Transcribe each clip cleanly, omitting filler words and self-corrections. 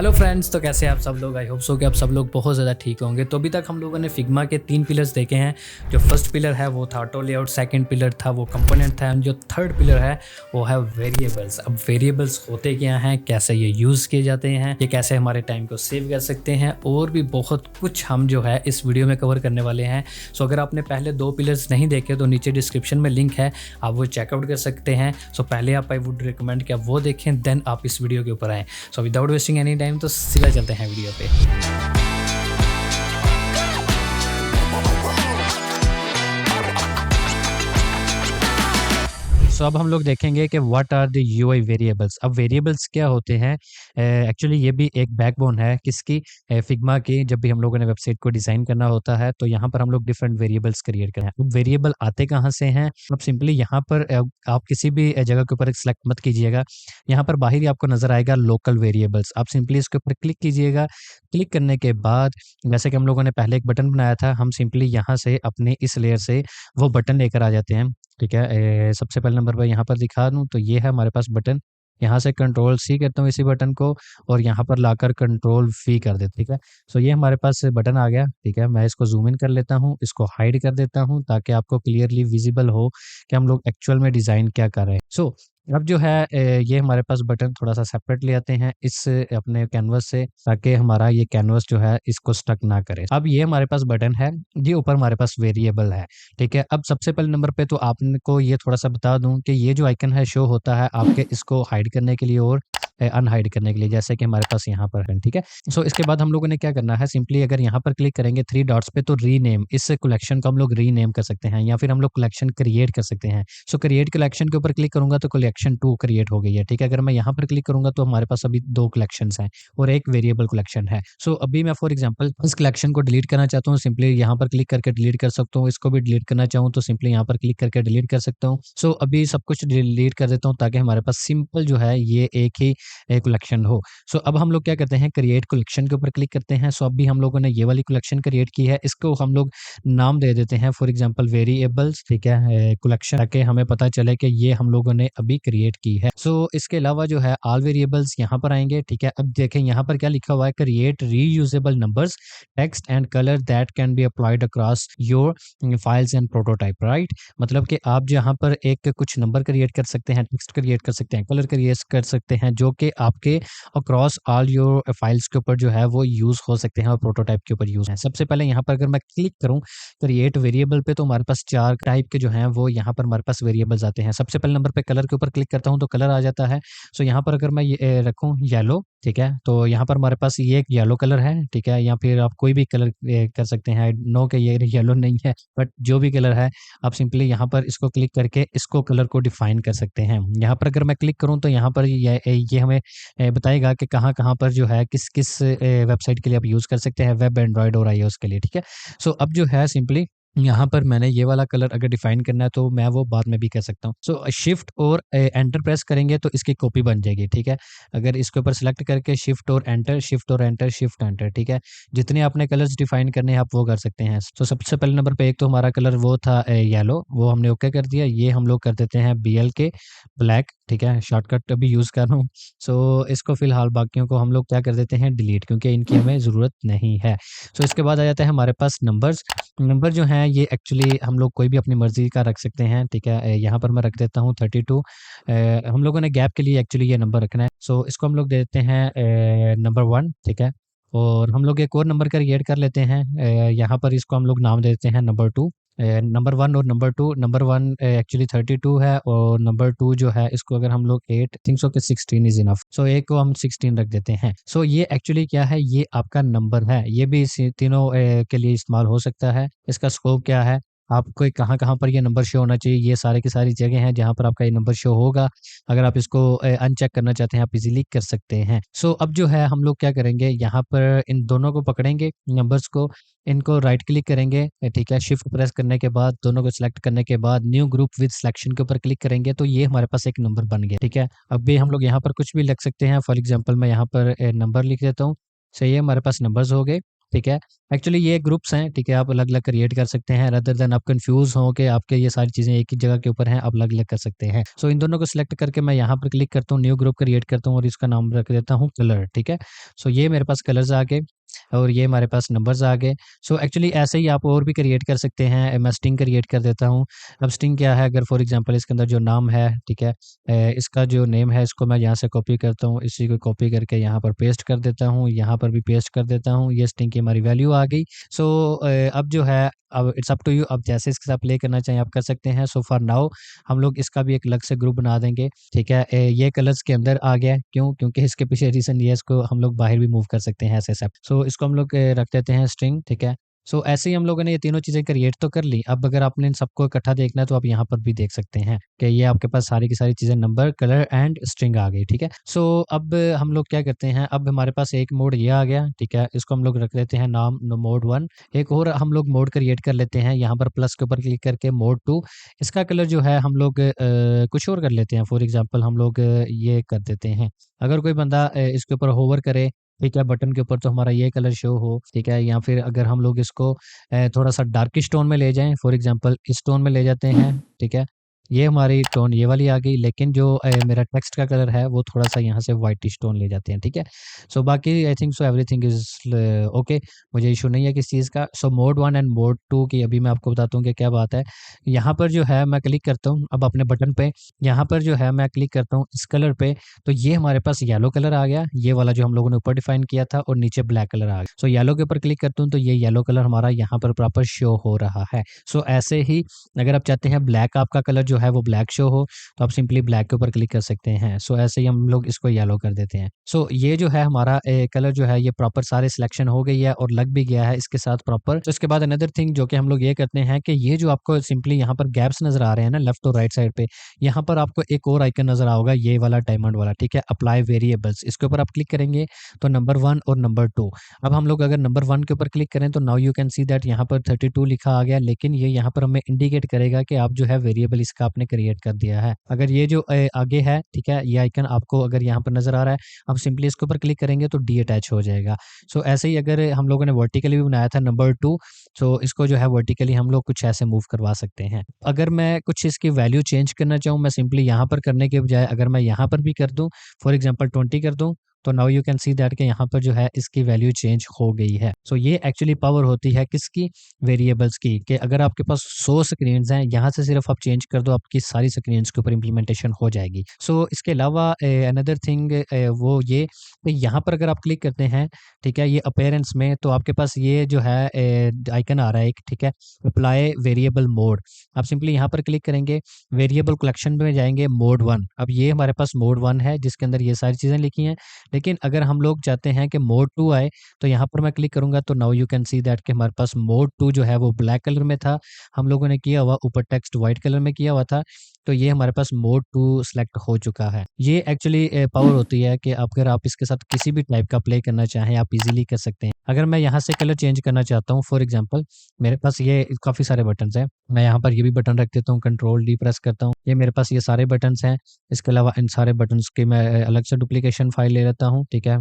Hello friends, तो कैसे हैं आप सब लोग। आई होप सो कि आप सब लोग बहुत ज़्यादा ठीक होंगे। तो अभी तक हम लोगों ने फिग्मा के 3 पिलर्स देखे हैं। जो फर्स्ट पिलर है वो था ऑटो लेआउट, सेकंड पिलर था वो कंपोनेंट था, एंड जो थर्ड पिलर है वो है वेरिएबल्स। अब वेरिएबल्स होते क्या हैं, कैसे ये यूज़ किए जाते हैं, ये कैसे हमारे टाइम को सेव कर सकते हैं, और भी बहुत कुछ हम जो है इस वीडियो में कवर करने वाले हैं। सो अगर आपने पहले 2 पिलर्स नहीं देखे तो नीचे डिस्क्रिप्शन में लिंक है, आप वो चेकआउट कर सकते हैं। सो पहले आप आई वुड रिकमेंड कि आप वो देखें, देन आप इस वीडियो के ऊपर आएँ। So without wasting any time तो सीधा चलते हैं वीडियो पे। सो अब हम लोग देखेंगे कि what are the UI variables. अब वेरिएबल्स क्या होते हैं, एक्चुअली ये भी एक बैकबोन है किसकी, फिग्मा की। जब भी हम लोगों ने वेबसाइट को डिज़ाइन करना होता है तो यहाँ पर हम लोग डिफरेंट वेरिएबल्स क्रिएट करते हैं। अब वेरिएबल आते कहाँ से हैं, अब सिंपली यहाँ पर आप किसी भी जगह के ऊपर सेलेक्ट मत कीजिएगा। यहाँ पर बाहर ही आपको नज़र आएगा लोकल वेरिएबल्स, आप सिंपली इसके ऊपर क्लिक कीजिएगा। क्लिक करने के बाद जैसे कि हम लोगों ने पहले एक बटन बनाया था, हम सिंपली यहाँ से अपने इस लेयर से वो बटन लेकर आ जाते हैं। ठीक है, सबसे पहले नंबर पर यहाँ पर दिखा दूँ तो ये है हमारे पास बटन। यहाँ से कंट्रोल सी करता हूँ इसी बटन को, और यहाँ पर लाकर कंट्रोल वी कर देते। ठीक है, सो ये हमारे पास बटन आ गया। ठीक है, मैं इसको जूम इन कर लेता हूँ, इसको हाइड कर देता हूँ ताकि आपको क्लियरली विजिबल हो कि हम लोग एक्चुअल में डिज़ाइन क्या कर रहे हैं। सो अब जो है ये हमारे पास बटन थोड़ा सा सेपरेट ले आते हैं इस अपने कैनवस से, ताकि हमारा ये कैनवस जो है इसको स्टक ना करे। अब ये हमारे पास बटन है, ये ऊपर हमारे पास वेरिएबल है। ठीक है, अब सबसे पहले नंबर पे तो आपको ये थोड़ा सा बता दूं कि ये जो आइकन है शो होता है आपके इसको हाइड करने के लिए और अनहाइड करने के लिए, जैसे कि हमारे पास यहाँ पर है। ठीक है, सो इसके बाद हम लोगों ने क्या करना है, सिंपली अगर यहाँ पर क्लिक करेंगे 3 डॉट्स पे तो रीनेम, इस कलेक्शन को हम लोग रीनेम कर सकते हैं, या फिर हम लोग कलेक्शन क्रिएट कर सकते हैं। सो क्रिएट कलेक्शन के ऊपर क्लिक करूंगा तो कलेक्शन 2 क्रिएट हो गई है। ठीक है, अगर मैं यहाँ पर क्लिक करूंगा तो हमारे पास अभी 2 कलेक्शंस हैं और एक वेरिएबल कलेक्शन है। सो अभी मैं फॉर एग्जांपल इस कलेक्शन को डिलीट करना चाहता हूँ, सिंपली यहाँ पर क्लिक करके डिलीट कर सकता हूँ। इसको भी डिलीट करना चाहूँ तो सिंपली यहाँ पर क्लिक करके डिलीट कर सकता हूँ। सो अभी सब कुछ डिलीट कर देता हूँ ताकि हमारे पास सिंपल जो है ये एक ही कलेक्शन हो। सो अब हम लोग क्या करते हैं, क्रिएट कलेक्शन के ऊपर क्लिक करते हैं। सो अभी हम लोगों ने ये वाली कलेक्शन क्रिएट की है, इसको हम लोग नाम दे देते हैं फॉर एग्जांपल वेरिएबल्स। ठीक है, कलेक्शन, ताकि हमें पता चले कि ये हम लोगों ने अभी क्रिएट की है। सो इसके अलावा जो है ऑल वेरिएबल्स यहाँ पर आएंगे। ठीक है, अब देखें यहाँ पर क्या लिखा हुआ है, create reusable numbers, text and colour that can be applied across your files and prototype. Right, मतलब कि आप जहाँ पर एक कुछ नंबर क्रिएट कर सकते हैं, टेक्स्ट क्रिएट कर सकते हैं, कलर क्रिएट कर सकते हैं, जो कि आपके अक्रॉस ऑल योर फाइल्स के ऊपर जो है वो यूज़ हो सकते हैं और प्रोटोटाइप के ऊपर यूज़ है। सबसे पहले यहाँ पर अगर मैं क्लिक करूँ क्रिएट वेरिएबल पे तो हमारे पास 4 टाइप के जो हैं वो यहाँ पर हमारे पास वेरिएबल्स आते हैं। सबसे पहले नंबर पे कलर के ऊपर क्लिक करता हूँ तो कलर आ जाता है। सो यहाँ पर अगर मैं ये रखूँ येलो, ठीक है, तो यहाँ पर हमारे पास ये एक येलो कलर है। ठीक है, या फिर आप कोई भी कलर कर सकते हैं। नो के ये येलो नहीं है, बट जो भी कलर है आप सिंपली यहाँ पर इसको क्लिक करके इसको कलर को डिफाइन कर सकते हैं। यहाँ पर अगर मैं क्लिक करूँ तो यहाँ पर ये हमें बताएगा कि कहाँ-कहाँ पर जो है किस वेबसाइट के लिए आप यूज़ कर सकते हैं, वेब, एंड्रॉयड और आईओएस के लिए। ठीक है, सो अब जो है सिंपली यहाँ पर मैंने ये वाला कलर अगर डिफाइन करना है तो मैं वो बाद में भी कर सकता हूँ। सो शिफ्ट और एंटर प्रेस करेंगे तो इसकी कॉपी बन जाएगी। ठीक है, अगर इसके ऊपर सेलेक्ट करके शिफ्ट और एंटर, शिफ्ट और एंटर, शिफ्ट एंटर। ठीक है, जितने आपने कलर्स डिफाइन करने हैं आप वो कर सकते हैं। तो सबसे पहले नंबर पे एक तो हमारा कलर वो था येलो, वो हमने ओके कर दिया। ये हम लोग कर देते हैं बीएल के ब्लैक। ठीक है, शॉर्टकट अभी यूज़ कर रहा हूँ। सो इसको फिलहाल बाकियों को हम लोग क्या कर देते हैं, डिलीट, क्योंकि इनकी हमें ज़रूरत नहीं है। सो इसके बाद आ जाता है हमारे पास नंबर्स। नंबर जो हैं ये एक्चुअली हम लोग कोई भी अपनी मर्ज़ी का रख सकते हैं। ठीक है, यहाँ पर मैं रख देता हूँ 32। हम लोगों ने गैप के लिए एक्चुअली ये नंबर रखना है। सो इसको हम लोग दे देते हैं नंबर 1। ठीक है, और हम लोग एक और नंबर क्रिएट कर लेते हैं। यहाँ पर इसको हम लोग नाम दे देते हैं नंबर 2। नंबर 1 और नंबर 2, नंबर 1 एक्चुअली 32 है और नंबर 2 जो है इसको अगर हम लोग 8 थिंक सो कि 16 इज़ इनफ। सो एक को हम 16 रख देते हैं। सो ये एक्चुअली क्या है, ये आपका नंबर है, ये भी इसी तीनों के लिए इस्तेमाल हो सकता है। इसका स्कोप क्या है, आपको कहाँ-कहाँ पर ये नंबर शो होना चाहिए, ये सारी की सारी जगह हैं जहाँ पर आपका ये नंबर शो होगा। अगर आप इसको अनचेक करना चाहते हैं आप इज़िली कर सकते हैं। सो अब जो है हम लोग क्या करेंगे, यहाँ पर इन दोनों को पकड़ेंगे नंबर्स को, इनको राइट क्लिक करेंगे। ठीक है, शिफ्ट प्रेस करने के बाद दोनों को सिलेक्ट करने के बाद न्यू ग्रुप विद सिलेक्शन के ऊपर क्लिक करेंगे तो ये हमारे पास एक नंबर बन गया। ठीक है, अब भी हम लोग यहाँ पर कुछ भी लिख सकते हैं। फॉर एग्जांपल मैं यहाँ पर नंबर लिख देता हूँ। सो ये हमारे पास नंबर्स हो गए। ठीक है। एक्चुअली ये ग्रुप्स हैं, ठीक है, आप अलग-अलग क्रिएट कर सकते हैं रादर देन आप कन्फ्यूज़ हो कि आपके ये सारी चीज़ें एक ही जगह के ऊपर हैं, आप अलग-अलग कर सकते हैं। सो इन दोनों को सिलेक्ट करके मैं यहाँ पर क्लिक करता हूँ, न्यू ग्रुप क्रिएट करता हूँ और इसका नाम रख देता हूँ कलर, ठीक है। सो ये मेरे पास कलर्स आ गए और ये हमारे पास नंबर्स आ गए। सो एक्चुअली ऐसे ही आप और भी क्रिएट कर सकते हैं। मैं स्ट्रिंग क्रिएट कर देता हूँ। अब स्ट्रिंग क्या है, अगर फॉर एग्ज़ाम्पल इसके अंदर जो नाम है, ठीक है, इसका जो नेम है इसको मैं यहाँ से कॉपी करता हूँ, इसी को कॉपी करके यहाँ पर पेस्ट कर देता हूँ, यहाँ पर भी पेस्ट कर देता हूँ, ये स्ट्रिंग की हमारी वैल्यू आ गई। सो अब जो है, अब इट्स अप टू यू, अब जैसे इसके साथ प्ले करना चाहें आप कर सकते हैं। सो फॉर नाउ हम लोग इसका भी एक अलग से ग्रुप बना देंगे, ठीक है। ये कलर्स के अंदर आ गया है, क्यों? क्योंकि इसके पीछे रीज़न ये है, इसको हम लोग बाहर भी मूव कर सकते हैं ऐसे सब। सो इसको हम लोग रख देते हैं स्ट्रिंग, ठीक है। सो ऐसे ही हम लोगों ने ये तीनों चीज़ें क्रिएट तो कर ली। अब अगर आपने इन सबको इकट्ठा देखना है तो आप यहाँ पर भी देख सकते हैं कि ये आपके पास सारी की सारी चीज़ें नंबर, कलर एंड स्ट्रिंग आ गई, ठीक है। सो अब हम लोग क्या करते हैं, अब हमारे पास एक मोड ये आ गया, ठीक है। इसको हम लोग रख देते हैं नाम मोड 1। एक और हम लोग मोड क्रिएट कर लेते हैं, यहाँ पर प्लस के ऊपर क्लिक करके मोड 2। इसका कलर जो है हम लोग कुछ और कर लेते हैं। फॉर एग्ज़ाम्पल हम लोग ये कर देते हैं, अगर कोई बंदा इसके ऊपर होवर करे, ठीक है, बटन के ऊपर, तो हमारा ये कलर शो हो, ठीक है। या फिर अगर हम लोग इसको थोड़ा-सा डार्किश टोन में ले जाएँ, फॉर एग्ज़ाम्पल इस टोन में ले जाते हैं, ठीक है। ये हमारी टोन ये वाली आ गई, लेकिन जो मेरा टेक्स्ट का कलर है वो थोड़ा-सा यहाँ से व्हाइटिश टोन ले जाते हैं, ठीक है। सो बाकी I think so everything is okay, मुझे इश्यू नहीं है किसी चीज़ का। सो मोड 1 एंड मोड 2 की अभी मैं आपको बताता हूँ कि क्या बात है। यहाँ पर जो है मैं क्लिक करता हूँ अब अपने बटन पे, यहाँ पर जो है मैं क्लिक करता हूँ इस कलर पे, तो ये हमारे पास येलो कलर आ गया, ये वाला जो हम लोगों ने ऊपर डिफाइन किया था, और नीचे ब्लैक कलर आ गया। सो येलो के ऊपर क्लिक करता हूँ तो ये येलो कलर हमारा यहाँ पर प्रॉपर शो हो रहा है। सो ऐसे ही अगर आप चाहते हैं ब्लैक आपका कलर जो है वो ब्लैक शो हो, तो आप सिंपली ब्लैक के ऊपर क्लिक कर सकते हैं। सो ऐसे ही हम लोग इसको येलो कर देते हैं। सो ये जो है हमारा कलर जो है ये प्रॉपर सारे सिलेक्शन हो गई है और लग भी गया है इसके साथ प्रॉपर। तो इसके बाद अनदर थिंग जो कि हम लोग ये करते हैं कि ये जो आपको सिंपली यहाँ पर गैप्स नज़र आ रहे हैं ना लेफ्ट और राइट साइड पे, यहाँ पर आपको एक और आइकन नज़र आओगा, ये वाला डायमंड वाला, ठीक है, अप्लाई वेरिएबल्स। इसके ऊपर आप क्लिक करेंगे तो नंबर 1 और नंबर 2। अब हम लोग अगर नंबर 1 के ऊपर क्लिक करें तो now you can see that यहाँ पर 32 लिखा आ गया, लेकिन ये यहाँ पर हमें इंडिकेट करेगा कि आप जो है वेरिएबल इसका आपने क्रिएट कर दिया है। अगर ये जो आगे है, ठीक है, ये आइकन आपको अगर यहाँ पर नज़र आ रहा है, आप सिंपली इसके ऊपर क्लिक करेंगे तो डी अटैच हो जाएगा। सो ऐसे ही अगर हम लोगों ने वर्टिकली भी बनाया था नंबर 2, सो इसको जो है वर्टिकली हम लोग कुछ ऐसे मूव करवा सकते हैं। अगर मैं कुछ इसकी वैल्यू चेंज करना चाहूँ, मैं सिंपली यहाँ पर करने के बजाय अगर मैं यहाँ पर भी कर दूँ, फॉर एग्ज़ाम्पल 20 कर दूँ, तो now you can see that कि यहाँ पर जो है इसकी वैल्यू चेंज हो गई है। सो ये एक्चुअली पावर होती है किसकी? वेरिएबल्स की, कि अगर आपके पास 100 स्क्रीन्स हैं, यहाँ से सिर्फ आप चेंज कर दो, आपकी सारी स्क्रीन्स के ऊपर इम्प्लीमेंटेशन हो जाएगी। सो इसके अलावा अनदर थिंग वो ये कि यहाँ पर अगर आप क्लिक करते हैं, ठीक है, ये अपीयरेंस में, तो आपके पास ये जो है आइकन आ रहा है एक, ठीक है, अप्लाई वेरिएबल मोड। आप सिंपली यहाँ पर क्लिक करेंगे, वेरिएबल कलेक्शन में जाएँगे, मोड 1। अब ये हमारे पास मोड 1 है जिसके अंदर ये सारी चीज़ें लिखी हैं। लेकिन अगर हम लोग चाहते हैं कि मोड 2 आए, तो यहाँ पर मैं क्लिक करूँगा तो now you can see that कि हमारे पास मोड 2 जो है वो ब्लैक कलर में था, हम लोगों ने किया हुआ ऊपर टेक्स्ट व्हाइट कलर में किया हुआ था, तो ये हमारे पास मोड 2 सेलेक्ट हो चुका है। ये एक्चुअली पावर होती है कि अगर आप इसके साथ किसी भी टाइप का प्ले करना चाहें, आप इज़िली कर सकते हैं। अगर मैं यहाँ से कलर चेंज करना चाहता हूँ, फॉर एग्ज़ाम्पल मेरे पास ये काफ़ी सारे बटन्स हैं, मैं यहाँ पर ये भी बटन रख देता हूँ, कंट्रोल डी प्रेस करता हूँ, ये मेरे पास ये सारे बटन्स हैं। इसके अलावा इन सारे बटन्स की मैं अलग से डुप्लीकेशन फाइल ले लेता हूँ, ठीक है,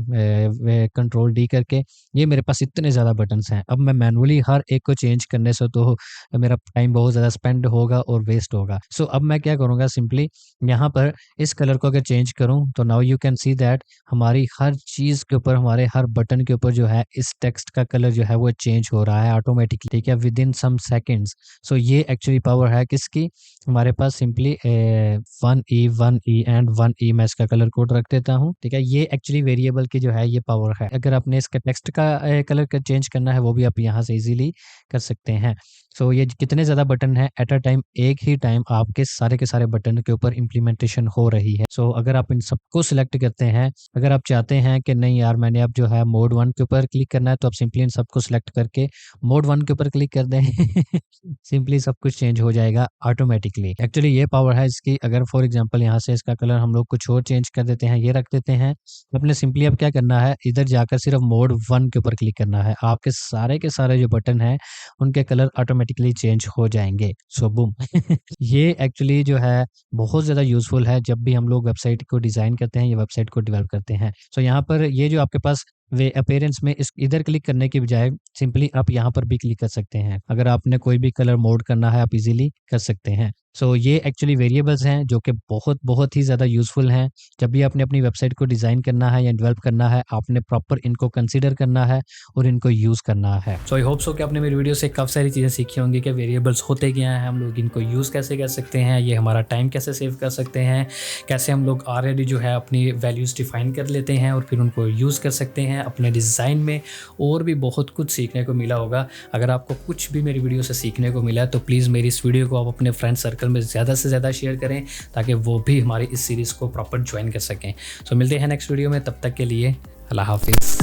कंट्रोल डी करके। ये मेरे पास इतने ज़्यादा बटन्स हैं, अब मैं मैनुअली हर एक को चेंज करने से तो मेरा टाइम बहुत ज़्यादा स्पेंड होगा और वेस्ट होगा। सो अब मैं क्या करूँगा, सिंपली यहाँ पर इस कलर को अगर चेंज करूँ तो now you can see that हमारी हर चीज़ के ऊपर, हमारे हर बटन के ऊपर जो है इस टेक्स्ट का कलर जो है वो चेंज हो रहा है ऑटोमेटिकली, ठीक है, विद इन सम सेकंड्स। सो ये एक्चुअली पावर है किसकी? हमारे पास सिंपली 1E एंड 1E मैं इसका कलर कोड रख देता हूँ, ठीक है। ये एक्चुअली वेरिएबल की जो है ये पावर है। अगर आपने इसका टेक्स्ट का कलर का चेंज करना है वो भी आप यहाँ से इजीली कर सकते हैं। सो ये कितने ज़्यादा बटन हैं एट अ टाइम, एक ही टाइम आपके सारे के सारे बटन के ऊपर इम्प्लीमेंटेशन हो रही है। सो अगर आप इन सबको सिलेक्ट करते हैं, अगर आप चाहते हैं कि नहीं यार मैंने अब जो है मोड 1 के ऊपर क्लिक करना है, तो आप सिंपली इन सबको सिलेक्ट करके मोड 1 के ऊपर क्लिक कर दें सिंपली सब कुछ चेंज हो जाएगा ऑटोमेटिकली। एक्चुअली ये पावर है इसकी। अगर फॉर एग्जांपल यहाँ से इसका कलर हम लोग कुछ और चेंज कर देते हैं, ये रख देते हैं, आपने सिंपली अब क्या करना है, इधर जाकर सिर्फ मोड 1 के ऊपर क्लिक करना है, आपके सारे के सारे जो बटन हैं उनके कलर ऑटोमेटिकली चेंज हो जाएंगे। सो बूम ये एक्चुअली जो है बहुत ज़्यादा यूज़फुल है जब भी हम लोग वेबसाइट को डिज़ाइन करते हैं या वेबसाइट को डेवलप करते हैं। सो यहाँ पर ये जो आपके पास वे अपीयरेंस में इस इधर क्लिक करने की बजाय सिंपली आप यहाँ पर भी क्लिक कर सकते हैं। अगर आपने कोई भी कलर मोड करना है, आप इज़िली कर सकते हैं। सो ये एक्चुअली वेरिएबल्स हैं जो कि बहुत ही ज़्यादा यूज़फुल हैं। जब भी आपने अपनी वेबसाइट को डिज़ाइन करना है या डेवलप करना है, आपने प्रॉपर इनको कंसीडर करना है और इनको यूज़ करना है। सो आई होप सो कि आपने मेरी वीडियो से काफ़ी सारी चीज़ें सीखी होंगी कि वेरिएबल्स होते क्या हैं, हम लोग इनको यूज़ कैसे कर सकते हैं, ये हमारा टाइम कैसे सेव कर सकते हैं, कैसे हम लोग ऑलरेडी जो है अपनी वैल्यूज़ डिफ़ाइन कर लेते हैं और फिर उनको यूज़ कर सकते हैं अपने डिज़ाइन में। और भी बहुत कुछ सीखने को मिला होगा। अगर आपको कुछ भी मेरी वीडियो से सीखने को मिला है तो प्लीज़ मेरी इस वीडियो को आप अपने फ्रेंड सर्कल में ज़्यादा से ज़्यादा शेयर करें, ताकि वो भी हमारी इस सीरीज़ को प्रॉपर ज्वाइन कर सकें। सो मिलते हैं नेक्स्ट वीडियो में, तब तक के लिए अल्लाह हाफिज़।